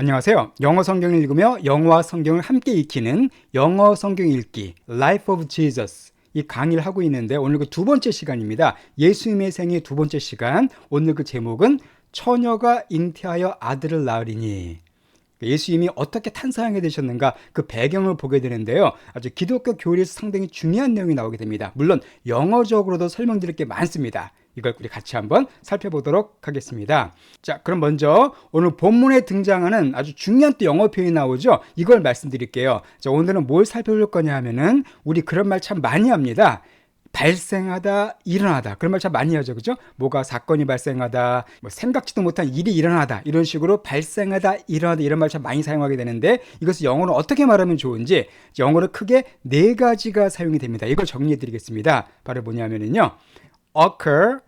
안녕하세요. 영어 성경을 읽으며 영어와 성경을 함께 익히는 영어 성경 읽기 Life of Jesus 이 강의를 하고 있는데 오늘 그 두 번째 시간입니다. 예수님의 생애 두 번째 시간. 오늘 그 제목은 처녀가 잉태하여 아들을 낳으리니. 예수님이 어떻게 탄생하게 되셨는가 그 배경을 보게 되는데요. 아주 기독교 교리에서 상당히 중요한 내용이 나오게 됩니다. 물론 영어적으로도 설명드릴 게 많습니다. 이걸 우리 같이 한번 살펴보도록 하겠습니다. 자, 그럼 먼저 오늘 본문에 등장하는 아주 중요한 또 영어 표현이 나오죠. 이걸 말씀드릴게요. 자, 오늘은 뭘 살펴볼 거냐 하면은 우리 그런 말 참 많이 합니다. 발생하다, 일어나다. 그런 말 참 많이 하죠. 그죠? 뭐가 사건이 발생하다, 뭐 생각지도 못한 일이 일어나다. 이런 식으로 발생하다, 일어나다 이런 말 참 많이 사용하게 되는데 이것을 영어로 어떻게 말하면 좋은지 영어로 크게 네 가지가 사용이 됩니다. 이걸 정리해 드리겠습니다. 바로 뭐냐면요. occur,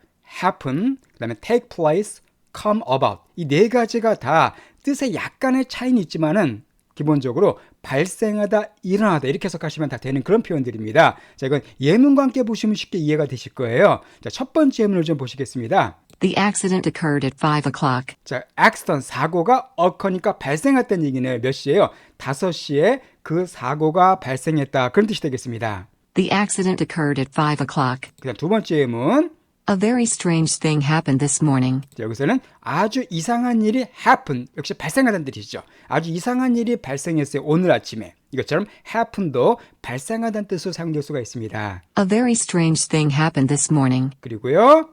happen, 그 다음에 take place, come about. 이 네 가지가 다 뜻에 약간의 차이는 있지만은 기본적으로 발생하다, 일어나다 이렇게 해석하시면 다 되는 그런 표현들입니다. 자, 이건 예문과 함께 보시면 쉽게 이해가 되실 거예요. 자, 첫 번째 예문을 좀 보시겠습니다. The accident occurred at 5 o'clock. 자, accident, 사고가 occur니까 발생했다는 얘기는 몇 시예요? 5시에 그 사고가 발생했다. 그런 뜻이 되겠습니다. The accident occurred at 5 o'clock. 그 다음 두 번째 예문. A very strange thing happened this morning. 자, 여기서는 아주 이상한 일이 happen, 역시 발생하다는 뜻이죠. 아주 이상한 일이 발생했어요. 오늘 아침에. 이것처럼 happen도 발생하다는 뜻으로 사용될 수가 있습니다. A very strange thing happened this morning. 그리고요.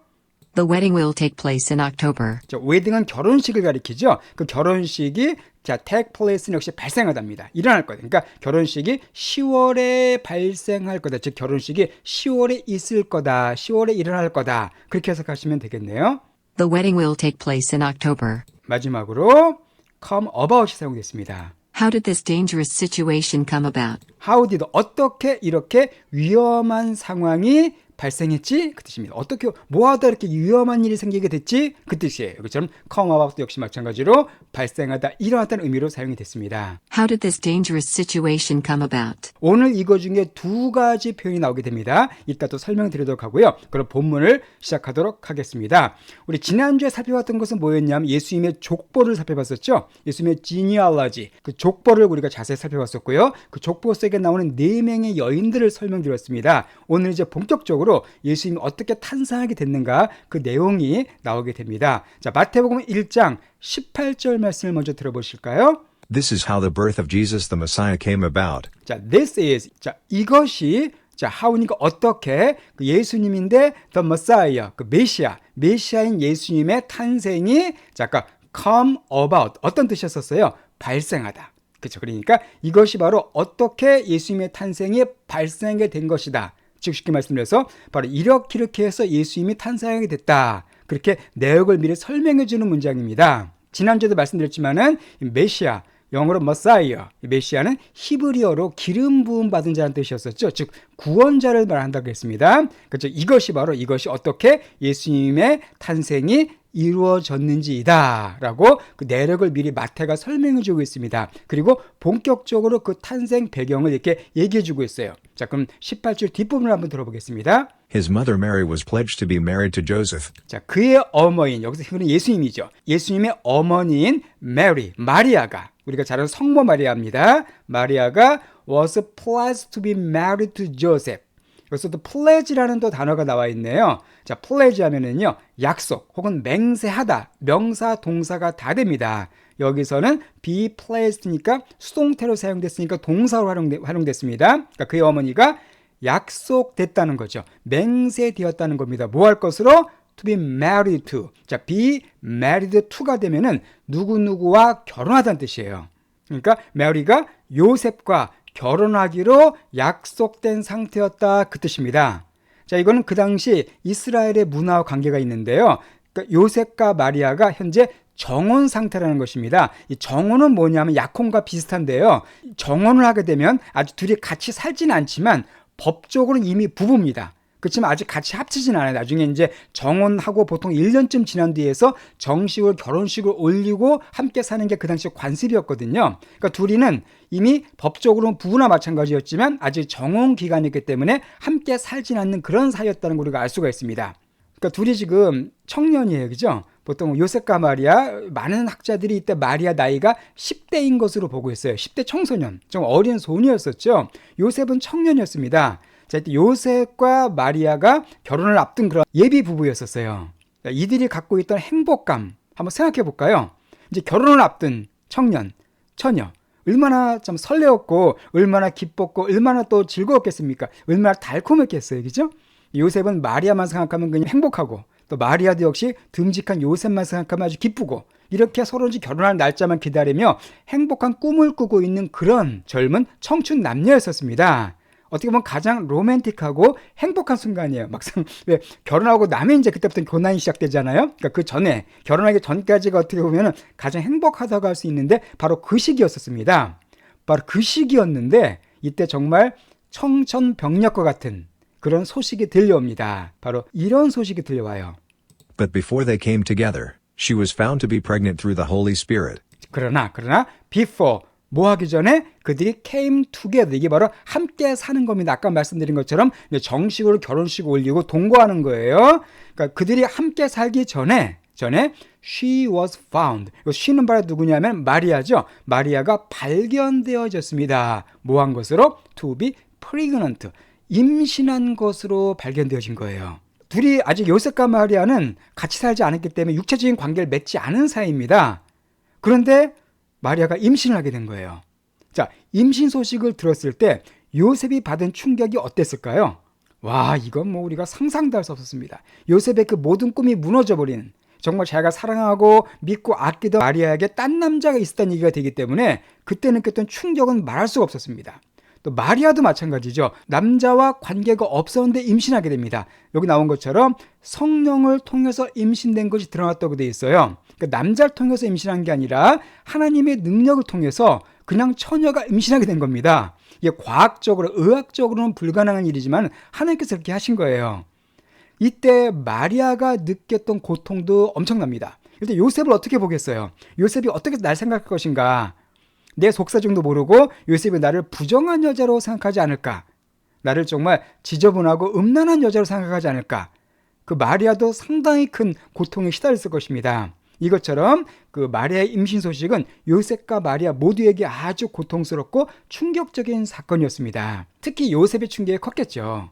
The wedding will take place in October. 자, 웨딩은 결혼식을 가리키죠. 그 결혼식이 자, take place는 역시 발생하답니다. 일어날 거다. 그러니까 결혼식이 10월에 발생할 거다. 즉 결혼식이 10월에 있을 거다. 10월에 일어날 거다. 그렇게 해석하시면 되겠네요. The wedding will take place in October. 마지막으로 come about이 사용됐습니다. How did this dangerous situation come about? How did 어떻게 이렇게 위험한 상황이 발생했지? 그 뜻입니다. 어떻게 뭐하다 이렇게 위험한 일이 생기게 됐지? 그 뜻이에요. 여기처럼 come about도 역시 마찬가지로 발생하다, 일어났다는 의미로 사용이 됐습니다. How did this dangerous situation come about? 오늘 이거 중에 두 가지 표현이 나오게 됩니다. 이따 또 설명드리도록 하고요. 그럼 본문을 시작하도록 하겠습니다. 우리 지난주에 살펴봤던 것은 뭐였냐면 예수님의 족보를 살펴봤었죠. 예수님의 genealogy, 그 족보를 우리가 자세히 살펴봤었고요. 그 족보 속에 나오는 4명의 여인들을 설명드렸습니다. 오늘 이제 본격적으로 예수님이 어떻게 탄생하게 됐는가 그 내용이 나오게 됩니다. 자, 마태복음 1장 18절 말씀을 먼저 들어보실까요? This is how the birth of Jesus the Messiah came about. 자, this is, 자, 이것이, 자, how니까 어떻게, 그 예수님인데, the Messiah, 그 메시아인 예수님의 탄생이, 자, 아까 come about, 어떤 뜻이었었어요? 발생하다. 그렇죠. 그러니까 이것이 바로 어떻게 예수님의 탄생이 발생하게 된 것이다. 즉 쉽게 말씀드려서 바로 이렇게 해서 예수님이 탄생하게 됐다. 그렇게 내역을 미리 설명해 주는 문장입니다. 지난주에도 말씀드렸지만은 메시아, 영어로 Messiah, 메시아는 히브리어로 기름 부음 받은 자라는 뜻이었었죠. 즉 구원자를 말한다고 했습니다. 그렇죠. 이것이 어떻게 예수님의 탄생이 이루어졌는지이다 라고 그 내력을 미리 마태가 설명해 주고 있습니다. 그리고 본격적으로 그 탄생 배경을 이렇게 얘기해 주고 있어요. 자, 그럼 18절 뒷부분을 한번 들어보겠습니다. His mother Mary was pledged to be married to Joseph. 자, 그의 어머니인, 여기서 이거는 예수님이죠. 예수님의 어머니인 마리아가, 우리가 잘 아는 성모 마리아입니다. 마리아가 was pledged to be married to Joseph. 여기서도 pledge라는 또 단어가 나와 있네요. 자, pledge 하면은요, 약속 혹은 맹세하다, 명사, 동사가 다 됩니다. 여기서는 be pledged니까 수동태로 사용됐으니까 동사로 활용됐습니다. 그러니까 그의 어머니가 약속됐다는 거죠. 맹세되었다는 겁니다. 뭐 할 것으로? To be married to. 자, be married to가 되면은 누구누구와 결혼하다는 뜻이에요. 그러니까 마리가 요셉과 결혼하기로 약속된 상태였다 그 뜻입니다. 자, 이거는 그 당시 이스라엘의 문화와 관계가 있는데요. 그러니까 요셉과 마리아가 현재 정혼 상태라는 것입니다. 이 정혼은 뭐냐면 약혼과 비슷한데요. 정혼을 하게 되면 아주 둘이 같이 살지는 않지만 법적으로는 이미 부부입니다. 그렇지만 아직 같이 합치진 않아요. 나중에 이제 정혼하고 보통 1년쯤 지난 뒤에서 정식으로 결혼식을 올리고 함께 사는 게 그 당시 관습이었거든요. 그러니까 둘이는 이미 법적으로는 부부나 마찬가지였지만 아직 정혼 기간이기 때문에 함께 살진 않는 그런 사이였다는 걸 우리가 알 수가 있습니다. 그러니까 둘이 지금 청년이에요. 그죠? 보통 요셉과 마리아, 많은 학자들이 이때 마리아 나이가 10대인 것으로 보고 있어요. 10대 청소년, 좀 어린 소녀였었죠. 요셉은 청년이었습니다. 자, 이때 요셉과 마리아가 결혼을 앞둔 그런 예비 부부였었어요. 자, 이들이 갖고 있던 행복감 한번 생각해 볼까요? 이제 결혼을 앞둔 청년, 처녀, 얼마나 좀 설레었고 얼마나 기뻤고 얼마나 또 즐거웠겠습니까? 얼마나 달콤했겠어요. 그죠? 요셉은 마리아만 생각하면 그냥 행복하고, 또 마리아도 역시 듬직한 요셉만 생각하면 아주 기쁘고, 이렇게 서로 결혼할 날짜만 기다리며 행복한 꿈을 꾸고 있는 그런 젊은 청춘 남녀였었습니다. 어떻게 보면 가장 로맨틱하고 행복한 순간이에요. 막상 결혼하고 나면 이제 그때부터 고난이 시작되잖아요. 그러니까 그 전에, 결혼하기 전까지가 어떻게 보면 가장 행복하다고 할 수 있는데 바로 그 시기였었습니다. 바로 그 시기였는데 이때 정말 청천벽력과 같은 그런 소식이 들려옵니다. 바로 이런 소식이 들려와요. But before they came together, she was found to be pregnant through the Holy Spirit. 그러나 before, 뭐 하기 전에 그들이 came together, 이게 바로 함께 사는 겁니다. 아까 말씀드린 것처럼 정식으로 결혼식 올리고 동거하는 거예요. 그러니까 그들이 함께 살기 전에 she was found. she는 바로 누구냐면 마리아죠. 마리아가 발견되어졌습니다. 뭐 한 것으로? to be pregnant. 임신한 것으로 발견되어진 거예요. 둘이 아직 요셉과 마리아는 같이 살지 않았기 때문에 육체적인 관계를 맺지 않은 사이입니다. 그런데 마리아가 임신을 하게 된 거예요. 자, 임신 소식을 들었을 때 요셉이 받은 충격이 어땠을까요? 와, 이건 뭐 우리가 상상도 할 수 없었습니다. 요셉의 그 모든 꿈이 무너져버린, 정말 자기가 사랑하고 믿고 아끼던 마리아에게 딴 남자가 있었다는 얘기가 되기 때문에 그때 느꼈던 충격은 말할 수가 없었습니다. 또 마리아도 마찬가지죠. 남자와 관계가 없었는데 임신하게 됩니다. 여기 나온 것처럼 성령을 통해서 임신된 것이 드러났다고 되어 있어요. 그러니까 남자를 통해서 임신한 게 아니라 하나님의 능력을 통해서 그냥 처녀가 임신하게 된 겁니다. 이게 과학적으로, 의학적으로는 불가능한 일이지만 하나님께서 그렇게 하신 거예요. 이때 마리아가 느꼈던 고통도 엄청납니다. 일단 요셉을 어떻게 보겠어요? 요셉이 어떻게 날 생각할 것인가? 내 속사정도 모르고 요셉이 나를 부정한 여자로 생각하지 않을까? 나를 정말 지저분하고 음란한 여자로 생각하지 않을까? 그 마리아도 상당히 큰 고통에 시달렸을 것입니다. 이것처럼 그 마리아의 임신 소식은 요셉과 마리아 모두에게 아주 고통스럽고 충격적인 사건이었습니다. 특히 요셉의 충격이 컸겠죠.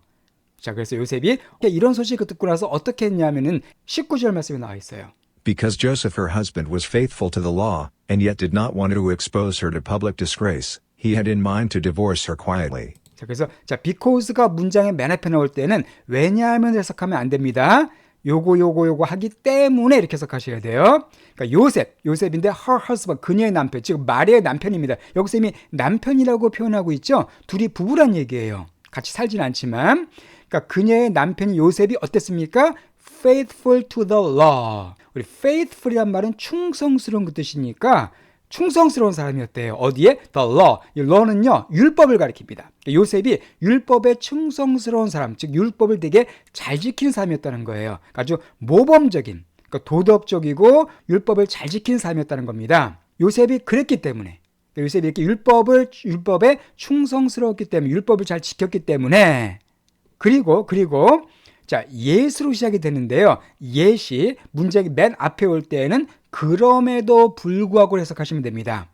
자, 그래서 요셉이 이런 소식을 듣고 나서 어떻게 했냐면은 19절 말씀에 나와 있어요. Because Joseph her husband was faithful to the law, and yet did not want to expose her to public disgrace, he had in mind to divorce her quietly. 자, 그래서 because가 문장의 맨 앞에 나올 때는 왜냐하면 해석하면 안 됩니다. 요거 하기 때문에 이렇게 해석하셔야 돼요. 그러니까 요셉인데 her husband, 그녀의 남편, 지금 마리아의 남편입니다. 여기서 이미 남편이라고 표현하고 있죠. 둘이 부부란 얘기예요. 같이 살진 않지만, 그러니까 그녀의 남편이 요셉이 어땠습니까? faithful to the law. 우리 faithful이란 말은 충성스러운 그 뜻이니까 충성스러운 사람이었대요. 어디에? The law. 이 law는요, 율법을 가리킵니다. 요셉이 율법에 충성스러운 사람, 즉 율법을 되게 잘 지키는 사람이었다는 거예요. 아주 모범적인, 그러니까 도덕적이고 율법을 잘 지키는 사람이었다는 겁니다. 요셉이 그랬기 때문에, 요셉이 이렇게 율법에 충성스러웠기 때문에, 율법을 잘 지켰기 때문에, 그리고 자, yes로 시작이 되는데요. yes이 문장이 맨 앞에 올 때에는 그럼에도 불구하고 해석하시면 됩니다.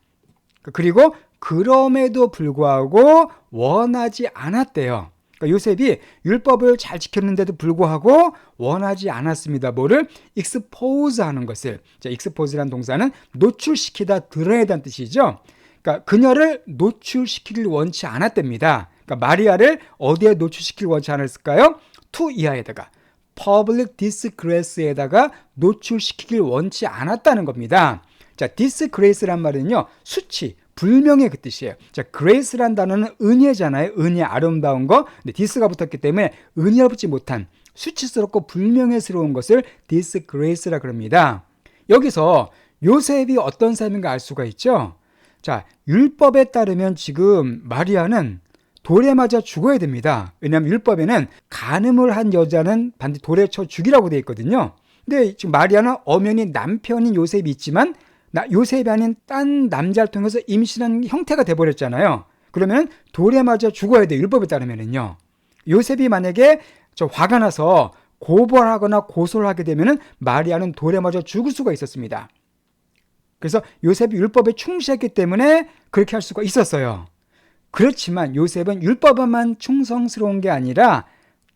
그리고 그럼에도 불구하고 원하지 않았대요. 그러니까 요셉이 율법을 잘 지켰는데도 불구하고 원하지 않았습니다. 뭐를? expose 하는 것을. 자, expose라는 동사는 노출시키다, 드러내다는 뜻이죠. 그러니까 그녀를 노출시키길 원치 않았답니다. 그러니까 마리아를 어디에 노출시키길 원치 않았을까요? to 이하에다가 public disgrace에다가 노출시키길 원치 않았다는 겁니다. 자, disgrace란 말은요, 수치, 불명예 그 뜻이에요. 자, grace란 단어는 은혜잖아요. 은혜, 아름다운 거. 근데 dis가 붙었기 때문에 은혜롭지 못한, 수치스럽고 불명예스러운 것을 disgrace라 그럽니다. 여기서 요셉이 어떤 사람인가 알 수가 있죠. 자, 율법에 따르면 지금 마리아는 돌에 맞아 죽어야 됩니다. 왜냐하면 율법에는 간음을 한 여자는 반드시 돌에 쳐 죽이라고 되어 있거든요. 근데 지금 마리아는 엄연히 남편인 요셉이 있지만 요셉이 아닌 딴 남자를 통해서 임신한 형태가 돼버렸잖아요. 그러면 돌에 맞아 죽어야 돼요. 율법에 따르면은요. 요셉이 만약에 화가 나서 고발하거나 고소를 하게 되면은 마리아는 돌에 맞아 죽을 수가 있었습니다. 그래서 요셉이 율법에 충실했기 때문에 그렇게 할 수가 있었어요. 그렇지만 요셉은 율법에만 충성스러운 게 아니라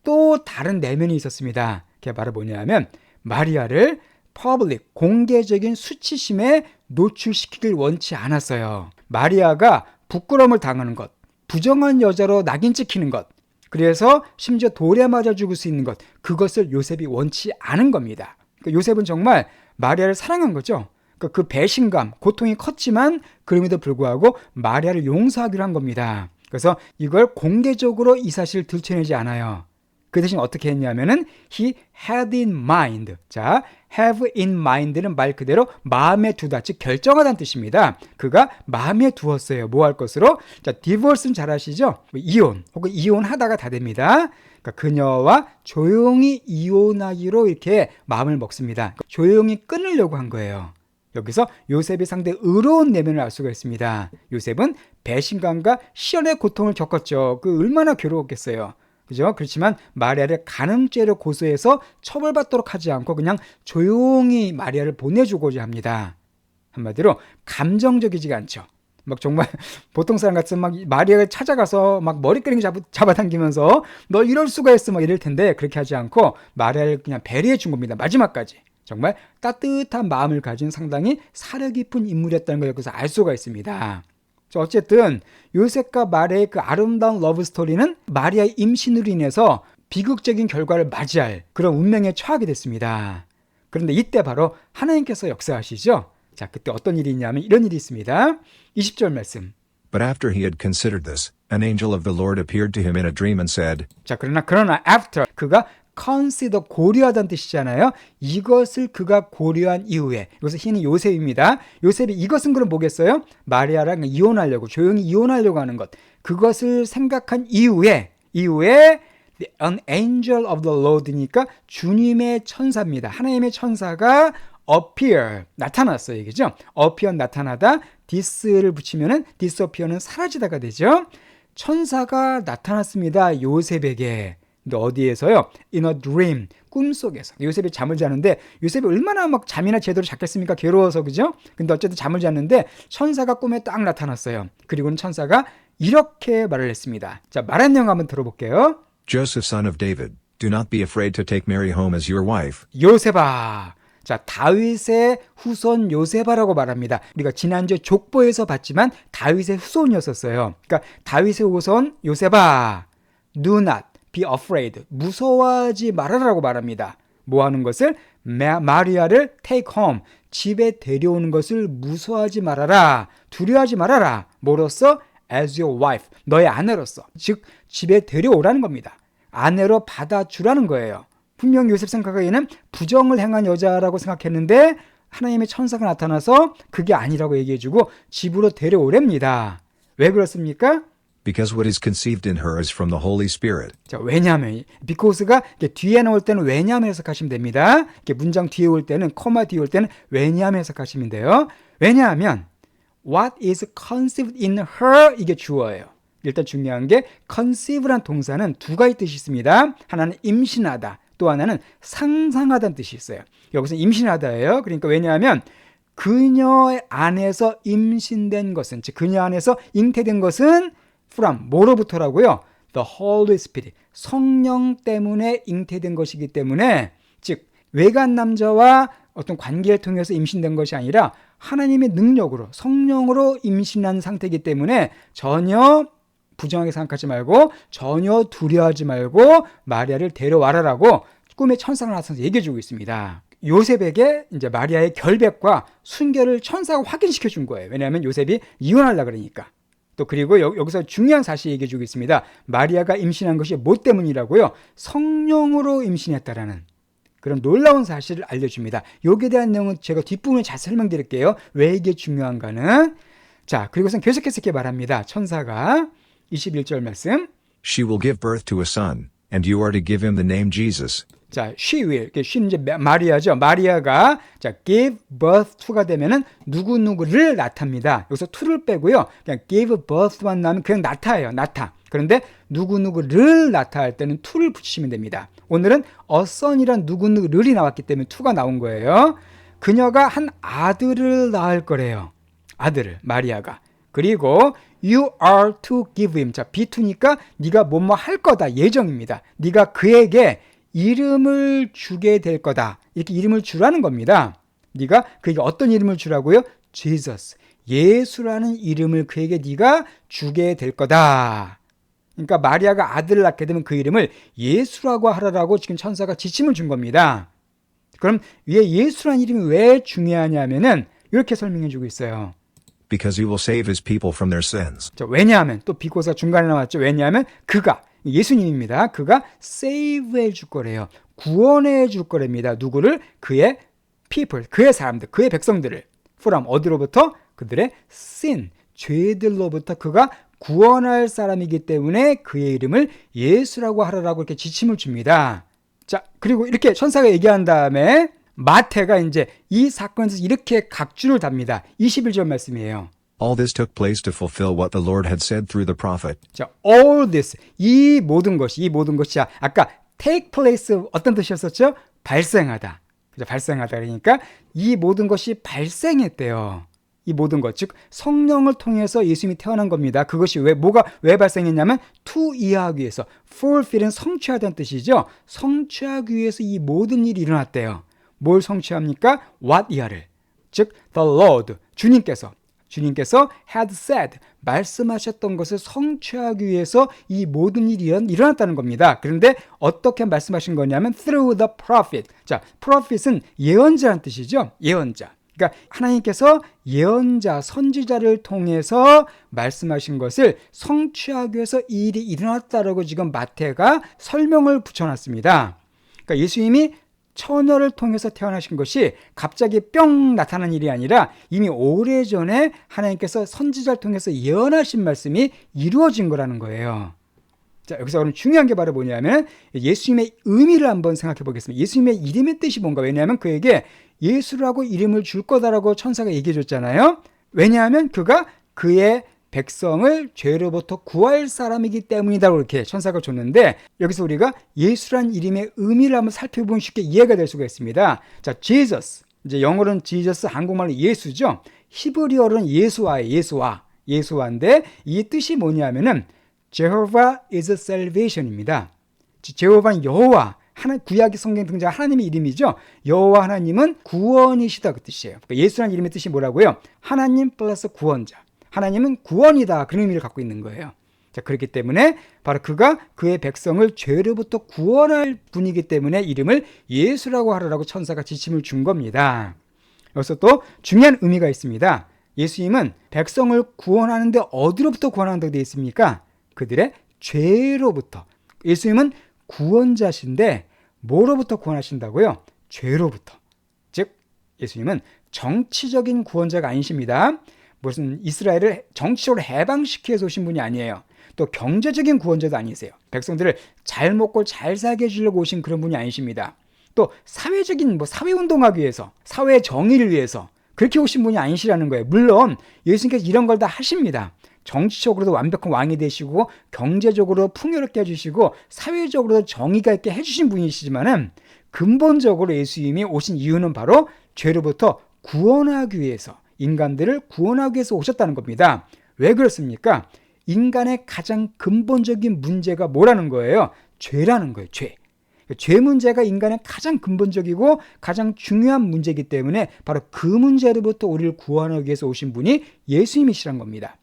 또 다른 내면이 있었습니다. 그게 바로 뭐냐면 마리아를 퍼블릭, 공개적인 수치심에 노출시키길 원치 않았어요. 마리아가 부끄러움을 당하는 것, 부정한 여자로 낙인 찍히는 것, 그래서 심지어 돌에 맞아 죽을 수 있는 것, 그것을 요셉이 원치 않은 겁니다. 그러니까 요셉은 정말 마리아를 사랑한 거죠. 그러니까 그 배신감, 고통이 컸지만 그럼에도 불구하고 마리아를 용서하기로 한 겁니다. 그래서 이걸 공개적으로 이 사실을 들춰내지 않아요. 그 대신 어떻게 했냐면은 he had in mind. 자, have in mind는 말 그대로 마음에 두다, 즉 결정하다는 뜻입니다. 그가 마음에 두었어요. 뭐 할 것으로? 자, divorce는 잘 아시죠? 이혼 혹은 이혼하다가 다 됩니다. 그러니까 그녀와 조용히 이혼하기로 이렇게 마음을 먹습니다. 조용히 끊으려고 한 거예요. 여기서 요셉이 상당히 의로운 내면을 알 수가 있습니다. 요셉은 배신감과 시련의 고통을 겪었죠. 그 얼마나 괴로웠겠어요. 그죠? 그렇지만 마리아를 간음죄로 고소해서 처벌받도록 하지 않고 그냥 조용히 마리아를 보내주고자 합니다. 한마디로 감정적이지가 않죠. 막 정말 보통 사람 같으면 막 마리아를 찾아가서 막 머리끄댕이 잡아당기면서 너 이럴 수가 있어 막 이럴 텐데 그렇게 하지 않고 마리아를 그냥 배려해 준 겁니다. 마지막까지. 정말 따뜻한 마음을 가진 상당히 사려 깊은 인물이었다는 걸 여기서 알 수가 있습니다. 어쨌든 요셉과 마리아의 그 아름다운 러브 스토리는 마리아의 임신으로 인해서 비극적인 결과를 맞이할 그런 운명에 처하게 됐습니다. 그런데 이때 바로 하나님께서 역사하시죠. 자, 그때 어떤 일이 있냐면 이런 일이 있습니다. 20절 말씀. But after he had considered this, an angel of the Lord appeared to him in a dream and said, 자, 그러나 after 그가 consider 고려하다는 뜻이잖아요. 이것을 그가 고려한 이후에, 여기서 he는 요셉입니다. 요셉이 이것은 그럼 뭐겠어요? 마리아랑 이혼하려고, 조용히 이혼하려고 하는 것. 그것을 생각한 이후에 an angel of the Lord니까 주님의 천사입니다. 하나님의 천사가 appear, 나타났어요. 이게죠? appear, 나타나다, this를 붙이면은 disappear는 사라지다가 되죠. 천사가 나타났습니다. 요셉에게. 근데 어디에서요? In a dream, 꿈속에서. 요셉이 잠을 자는데 요셉이 얼마나 막 잠이나 제대로 잤겠습니까? 괴로워서, 그죠? 근데 어쨌든 잠을 잤는데 천사가 꿈에 딱 나타났어요. 그리고는 천사가 이렇게 말을 했습니다. 자, 말한 내용 한번 들어볼게요. Joseph, son of David, do not be afraid to take Mary home as your wife. 요셉아. 자, 다윗의 후손 요셉아라고 말합니다. 우리가 지난주에 족보에서 봤지만 다윗의 후손이었었어요. 그러니까 다윗의 후손 요셉아. Do not be afraid. 무서워하지 말아라라고 말합니다. 뭐 하는 것을? 마리아를 take home. 집에 데려오는 것을 무서워하지 말아라. 두려워하지 말아라. 뭐로써? as your wife. 너의 아내로서. 즉 집에 데려오라는 겁니다. 아내로 받아주라는 거예요. 분명 요셉 생각하기에는 부정을 행한 여자라고 생각했는데 하나님의 천사가 나타나서 그게 아니라고 얘기해주고 집으로 데려오랍니다. 왜 그렇습니까? Because what is conceived in her is from the Holy Spirit. 자, 왜냐하면, because가 뒤에 나올 때는 왜냐하면 해석하시면 됩니다. 문장 뒤에 올 때는, 코마 뒤에 올 때는 왜냐하면 해석하시면 돼요. 왜냐하면 what is conceived in her, 이게 주어예요. 일단 중요한 게 conceive란 동사는 두 가지 뜻이 있습니다. 하나는 임신하다, 또 하나는 상상하다는 뜻이 있어요. 여기서 임신하다예요. 그러니까 왜냐하면 그녀 안에서 임신된 것은, 즉 그녀 안에서 잉태된 것은 from, 뭐로부터라고요? The Holy Spirit, 성령 때문에 잉태된 것이기 때문에, 즉 외간 남자와 어떤 관계를 통해서 임신된 것이 아니라 하나님의 능력으로, 성령으로 임신한 상태이기 때문에 전혀 부정하게 생각하지 말고 전혀 두려워하지 말고 마리아를 데려와라라고 꿈의 천사가 나타나서 얘기해주고 있습니다. 요셉에게 이제 마리아의 결백과 순결을 천사가 확인시켜 준 거예요. 왜냐하면 요셉이 이혼하려고 그러니까. 또 그리고 여기서 중요한 사실 얘기해 주고 있습니다. 마리아가 임신한 것이 뭐 때문이라고요? 성령으로 임신했다라는 그런 놀라운 사실을 알려줍니다. 여기에 대한 내용은 제가 뒷부분에 잘 설명드릴게요. 왜 이게 중요한가는. 자, 그리고선 계속해서 이렇게 말합니다. 천사가 21절 말씀. She will give birth to a son, and you are to give him the name Jesus. 자, she will. she는 이제 마리아죠. 마리아가 자, give birth to가 되면은 누구누구를 낳답니다. 여기서 to를 빼고요. 그냥 give birth만 나면 그냥 나타예요. 나타. 그런데 누구누구를 나타낼 때는 to를 붙이시면 됩니다. 오늘은 a son이란 누구누구를이 나왔기 때문에 to가 나온 거예요. 그녀가 한 아들을 낳을 거래요. 아들을, 마리아가. 그리고 you are to give him. 자, be2니까 네가 뭐뭐 할 거다. 예정입니다. 네가 그에게 이름을 주게 될 거다. 이렇게 이름을 주라는 겁니다. 네가 그에게 어떤 이름을 주라고요? Jesus. 예수라는 이름을 그에게 네가 주게 될 거다. 그러니까 마리아가 아들을 낳게 되면 그 이름을 예수라고 하라라고 지금 천사가 지침을 준 겁니다. 그럼 위에 예수라는 이름이 왜 중요하냐면은 이렇게 설명해 주고 있어요. Because he will save his people from their sins. 자, 왜냐하면 또 비고사 중간에 나왔죠. 왜냐하면 그가 예수님입니다. 그가 save 해줄 거래요. 구원해 줄 거랍니다. 누구를? 그의 people, 그의 사람들, 그의 백성들을 from 어디로부터? 그들의 sin, 죄들로부터 그가 구원할 사람이기 때문에 그의 이름을 예수라고 하라라고 이렇게 지침을 줍니다. 자, 그리고 이렇게 천사가 얘기한 다음에 마태가 이제 이 사건에서 이렇게 각주를 답니다. 21절 말씀이에요. All this took place to fulfill what the Lord had said through the prophet. 자, all this, 이 모든 것이, 자, 아까 take place 어떤 뜻이었었죠? 발생하다. 그죠? 발생하다. 그러니까 이 모든 것이 발생했대요. 이 모든 것, 즉 성령을 통해서 예수님이 태어난 겁니다. 그것이 왜 발생했냐면 to 이해하기 위해서, fulfill은 성취하다는 뜻이죠. 성취하기 위해서 이 모든 일이 일어났대요. 뭘 성취합니까? what 이하를, 즉 the Lord, 주님께서 had said, 말씀하셨던 것을 성취하기 위해서 이 모든 일이 일어났다는 겁니다. 그런데 어떻게 말씀하신 거냐면 through the prophet. 자, prophet은 예언자라는 뜻이죠. 예언자. 그러니까 하나님께서 예언자, 선지자를 통해서 말씀하신 것을 성취하기 위해서 이 일이 일어났다라고 지금 마태가 설명을 붙여놨습니다. 그러니까 예수님이 처녀를 통해서 태어나신 것이 갑자기 뿅 나타난 일이 아니라 이미 오래전에 하나님께서 선지자를 통해서 예언하신 말씀이 이루어진 거라는 거예요. 자, 여기서 그럼 중요한 게 바로 뭐냐면 예수님의 의미를 한번 생각해 보겠습니다. 예수님의 이름의 뜻이 뭔가? 왜냐하면 그에게 예수라고 이름을 줄 거다라고 천사가 얘기해 줬잖아요. 왜냐하면 그가 그의 백성을 죄로부터 구할 사람이기 때문이다 이렇게 천사가 줬는데 여기서 우리가 예수란 이름의 의미를 한번 살펴보면 쉽게 이해가 될 수가 있습니다. 자, Jesus. 이제 영어로는 Jesus, 한국말로 예수죠. 히브리어로는 예수와인데 이 뜻이 뭐냐면은 Jehovah is salvation입니다. 제호바는 여호와, 구약 성경 등장 하나님의 이름이죠. 여호와 하나님은 구원이시다 그 뜻이에요. 그러니까 예수라는 이름의 뜻이 뭐라고요? 하나님 플러스 구원자. 하나님은 구원이다. 그런 의미를 갖고 있는 거예요. 자, 그렇기 때문에 바로 그가 그의 백성을 죄로부터 구원할 분이기 때문에 이름을 예수라고 하라고 천사가 지침을 준 겁니다. 여기서 또 중요한 의미가 있습니다. 예수님은 백성을 구원하는데 어디로부터 구원한다고 되어 있습니까? 그들의 죄로부터. 예수님은 구원자신데 뭐로부터 구원하신다고요? 죄로부터. 즉 예수님은 정치적인 구원자가 아니십니다. 무슨 이스라엘을 정치적으로 해방시키기 위해서 오신 분이 아니에요. 또 경제적인 구원자도 아니세요. 백성들을 잘 먹고 잘 살게 해주려고 오신 그런 분이 아니십니다. 또 사회적인 사회운동하기 위해서, 사회 정의를 위해서 그렇게 오신 분이 아니시라는 거예요. 물론 예수님께서 이런 걸 다 하십니다. 정치적으로도 완벽한 왕이 되시고 경제적으로 풍요롭게 해주시고 사회적으로도 정의가 있게 해주신 분이시지만은 근본적으로 예수님이 오신 이유는 바로 죄로부터 구원하기 위해서, 인간들을 구원하기 위해서 오셨다는 겁니다. 왜 그렇습니까? 인간의 가장 근본적인 문제가 뭐라는 거예요? 죄라는 거예요. 죄 문제가 인간의 가장 근본적이고 가장 중요한 문제이기 때문에 바로 그 문제로부터 우리를 구원하기 위해서 오신 분이 예수님이시란 겁니다.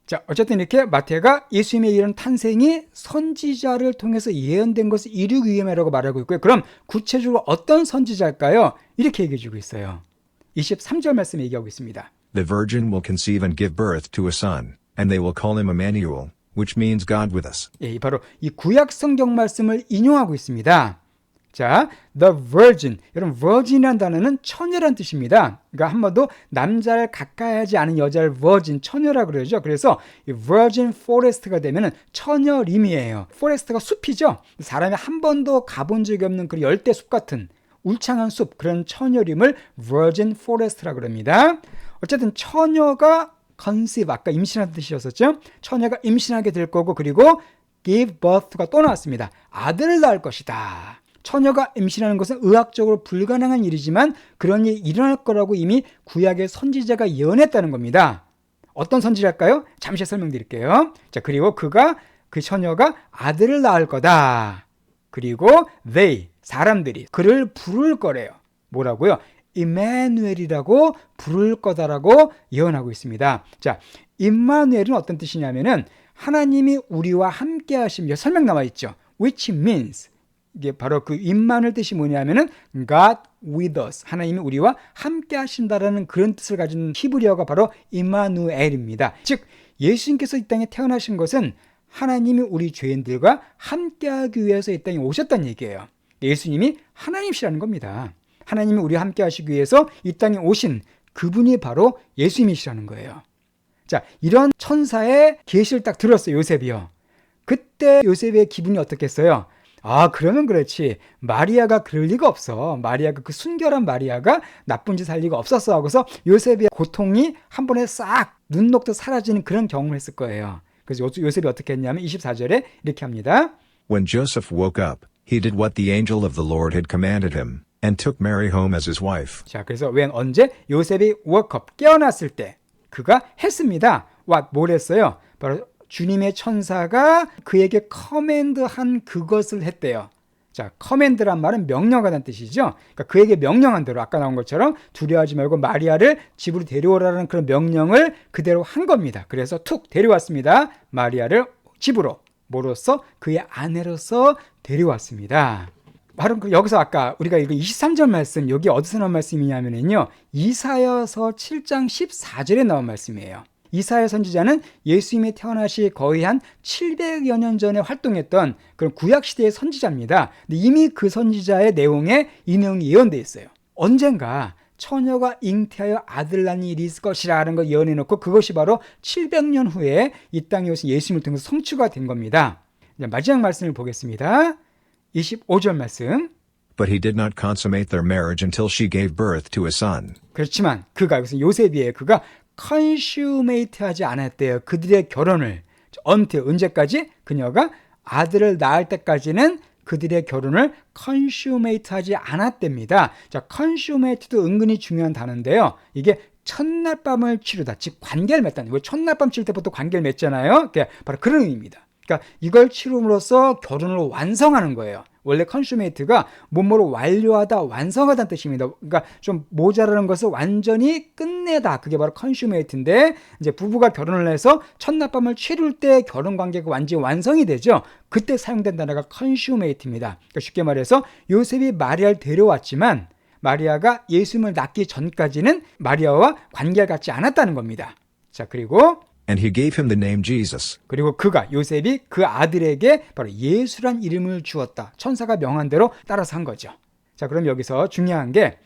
자, 어쨌든 이렇게 마태가 예수님의 이런 탄생이 선지자를 통해서 예언된 것을 이루기 위함이라고 말하고 있고요. 그럼 구체적으로 어떤 선지자일까요? 이렇게 얘기해 주고 있어요. 23절 말씀에 얘기하고 있습니다. The virgin will conceive and give birth to a son, and they will call him Emmanuel, which means God with us. 예, 바로 이 구약 성경 말씀을 인용하고 있습니다. 자, the virgin. 여러분, virgin이라는 단어는 처녀란 뜻입니다. 그러니까 한번도 남자를 가까이 하지 않은 여자를 virgin, 처녀라 그러죠. 그래서 이 virgin forest가 되면은 처녀림이에요. forest가 숲이죠. 사람이 한 번도 가본 적이 없는 그 열대 숲 같은 울창한 숲, 그런 처녀림을 virgin forest라 그럽니다. 어쨌든 처녀가 conceive, 아까 임신하는 뜻이었었죠. 처녀가 임신하게 될 거고, 그리고 give birth가 또 나왔습니다. 아들을 낳을 것이다. 처녀가 임신하는 것은 의학적으로 불가능한 일이지만 그런 일이 일어날 거라고 이미 구약의 선지자가 예언했다는 겁니다. 어떤 선지자일까요? 잠시 설명드릴게요. 자, 그리고 그 처녀가 아들을 낳을 거다. 그리고 they, 사람들이 그를 부를 거래요. 뭐라고요? 임마누엘이라고 부를 거다라고 예언하고 있습니다. 자, 임마누엘은 어떤 뜻이냐면은 하나님이 우리와 함께 하심, 설명 나와 있죠. which means, 이게 바로 그 임마누엘 뜻이 뭐냐면은 God with us, 하나님이 우리와 함께 하신다라는 그런 뜻을 가진 히브리어가 바로 임마누엘입니다. 즉 예수님께서 이 땅에 태어나신 것은 하나님이 우리 죄인들과 함께하기 위해서 이 땅에 오셨다는 얘기예요. 예수님이 하나님이시라는 겁니다. 하나님이 우리와 함께 하시기 위해서 이 땅에 오신 그분이 바로 예수님이시라는 거예요. 자, 이런 천사의 계시를 딱 들었어요, 요셉이요. 그때 요셉의 기분이 어떻겠어요? 아, 그러면 그렇지. 마리아가 그럴 리가 없어. 마리아가, 그 순결한 마리아가 나쁜 짓 할 리가 없었어 하고서 요셉의 고통이 한 번에 싹 눈 녹듯 사라지는 그런 경험을 했을 거예요. 그래서 요셉이 어떻게 했냐면 24절에 이렇게 합니다. When Joseph woke up, he did what the angel of the Lord had commanded him, and took Mary home as his wife. 자, 그래서 언제? 요셉이 woke up, 깨어났을 때 그가 했습니다. 뭘 했어요? 바로 주님의 천사가 그에게 커맨드한 그것을 했대요. 자, 커맨드란 말은 명령하다는 뜻이죠. 그러니까 그에게 명령한 대로, 아까 나온 것처럼 두려워하지 말고 마리아를 집으로 데려오라는 그런 명령을 그대로 한 겁니다. 그래서 툭 데려왔습니다. 마리아를 집으로, 뭐로써? 그의 아내로서 데려왔습니다. 바로 여기서 아까 우리가 읽은 23절 말씀, 여기 어디서 나온 말씀이냐면요, 이사야서 7장 14절에 나온 말씀이에요. 이사야 선지자는 예수님이 태어나시 거의 한 700여 년 전에 활동했던 그런 구약시대의 선지자입니다. 근데 이미 그 선지자의 내용에 이 내용이 예언되어 있어요. 언젠가 처녀가 잉태하여 아들 낳는 일이 있을 것이라는 걸 예언해놓고 그것이 바로 700년 후에 이 땅에 오신 예수님을 통해서 성취가 된 겁니다. 마지막 말씀을 보겠습니다. 25절 말씀. But he did not consummate their marriage until she gave birth to a son. 그렇지만 그가, 이것은 요셉이에요. 그가 컨슈메이트 하지 않았대요. 그들의 결혼을. 언제까지? 그녀가 아들을 낳을 때까지는 그들의 결혼을 컨슈메이트 하지 않았답니다. 자, 컨슈메이트도 은근히 중요한 단어인데요. 이게 첫날 밤을 치르다, 즉 관계를 맺다는, 왜 첫날 밤 치를 때부터 관계를 맺잖아요. 바로 그런 의미입니다. 그러니까 이걸 치rum으로써 결혼을 완성하는 거예요. 원래 컨슈메이트가 뭐뭐를 완료하다, 완성하다는 뜻입니다. 그러니까 좀 모자라는 것을 완전히 끝내다, 그게 바로 컨슈메이트인데, 이제 부부가 결혼을 해서 첫날밤을 치룰 때 결혼 관계가 완전히 완성이 되죠. 그때 사용된 단어가 컨슈메이트입니다. 그러니까 쉽게 말해서 요셉이 마리아를 데려왔지만 마리아가 예수님을 낳기 전까지는 마리아와 관계를 갖지 않았다는 겁니다. 자, 그리고 And he gave him the name Jesus. 그리고 요셉이 그 아들에게 바로 예수란 이름을 주었다. 천사가 명한 대로 따라서 한 거죠. 자, 그럼 여기서 중요한 게,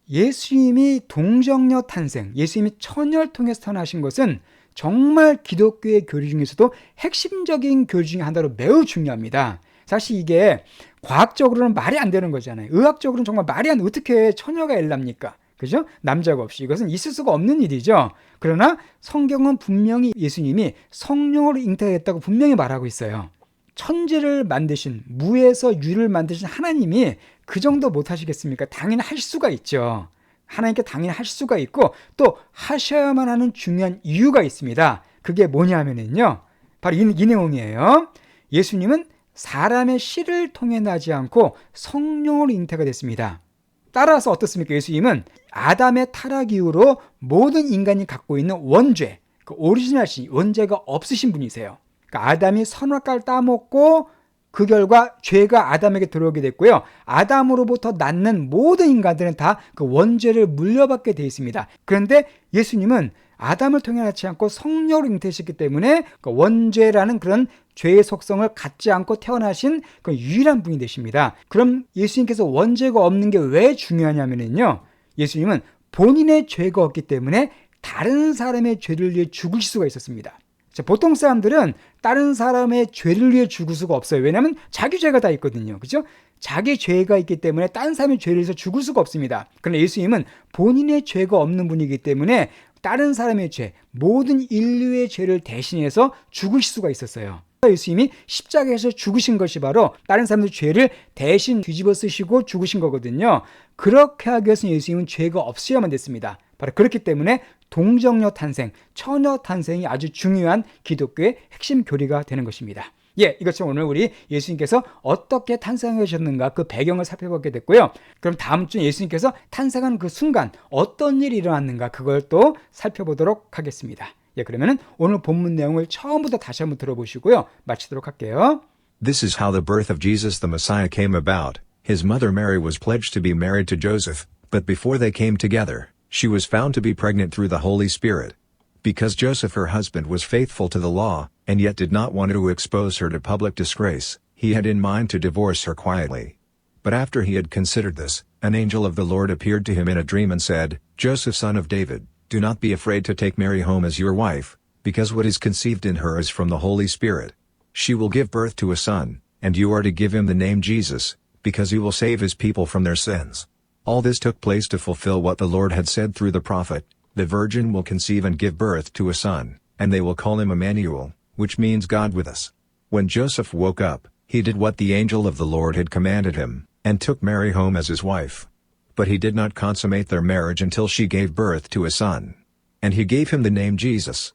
예수님이 동정녀 탄생, 예수님이 처녀를 통해서 태어나신 것은 정말 기독교의 교리 중에서도 핵심적인 교리 중에 하나로 매우 중요합니다. 사실 이게 과학적으로는 말이 안 되는 거잖아요. 의학적으로는 정말 말이 안 돼. 어떻게 처녀가 애 낳습니까? 그죠? 남자가 없이. 이것은 있을 수가 없는 일이죠. 그러나 성경은 분명히 예수님이 성령으로 잉태했다고 분명히 말하고 있어요. 천지를 만드신, 무에서 유를 만드신 하나님이 그 정도 못 하시겠습니까? 당연히 할 수가 있죠. 하나님께 당연히 할 수가 있고, 또 하셔야만 하는 중요한 이유가 있습니다. 그게 뭐냐면요, 바로 이 내용이에요. 예수님은 사람의 씨를 통해 나지 않고 성령으로 잉태가 됐습니다. 따라서 어떻습니까? 예수님은 아담의 타락 이후로 모든 인간이 갖고 있는 원죄, 그 오리지널 신, 원죄가 없으신 분이세요. 그러니까 아담이 선악과를 따먹고 그 결과 죄가 아담에게 들어오게 됐고요. 아담으로부터 낳는 모든 인간들은 다 그 원죄를 물려받게 되어 있습니다. 그런데 예수님은 아담을 통해 낳지 않고 성령으로 잉태하셨기 때문에 그 원죄라는 그런 죄의 속성을 갖지 않고 태어나신 그 유일한 분이 되십니다. 그럼 예수님께서 원죄가 없는 게 왜 중요하냐면요, 예수님은 본인의 죄가 없기 때문에 다른 사람의 죄를 위해 죽을 수가 있었습니다. 자, 보통 사람들은 다른 사람의 죄를 위해 죽을 수가 없어요. 왜냐하면 자기 죄가 다 있거든요. 그죠? 자기 죄가 있기 때문에 다른 사람의 죄를 위해서 죽을 수가 없습니다. 그러나 예수님은 본인의 죄가 없는 분이기 때문에 다른 사람의 죄, 모든 인류의 죄를 대신해서 죽으실 수가 있었어요. 예수님이 십자가에서 죽으신 것이 바로 다른 사람들의 죄를 대신 뒤집어 쓰시고 죽으신 거거든요. 그렇게 하기 위해서는 예수님은 죄가 없어야만 됐습니다. 바로 그렇기 때문에 동정녀 탄생, 처녀 탄생이 아주 중요한 기독교의 핵심 교리가 되는 것입니다. 이것처럼 오늘 우리 예수님께서 어떻게 탄생하셨는가 그 배경을 살펴보게 됐고요. 그럼 다음 주 예수님께서 탄생한 그 순간 어떤 일이 일어났는가 그걸 또 살펴보도록 하겠습니다. 그러면은 오늘 본문 내용을 처음부터 다시 한번 들어보시고요. 마치도록 할게요. This is how the birth of Jesus the Messiah came about. His mother Mary was pledged to be married to Joseph, but before they came together, she was found to be pregnant through the Holy Spirit. Because Joseph her husband was faithful to the law, and yet did not want to expose her to public disgrace, he had in mind to divorce her quietly. But after he had considered this, an angel of the Lord appeared to him in a dream and said, Joseph son of David, do not be afraid to take Mary home as your wife, because what is conceived in her is from the Holy Spirit. She will give birth to a son, and you are to give him the name Jesus, because he will save his people from their sins. All this took place to fulfill what the Lord had said through the prophet, the virgin will conceive and give birth to a son, and they will call him Emmanuel, which means God with us. When Joseph woke up, he did what the angel of the Lord had commanded him, and took Mary home as his wife. But he did not consummate their marriage until she gave birth to a son. And he gave him the name Jesus.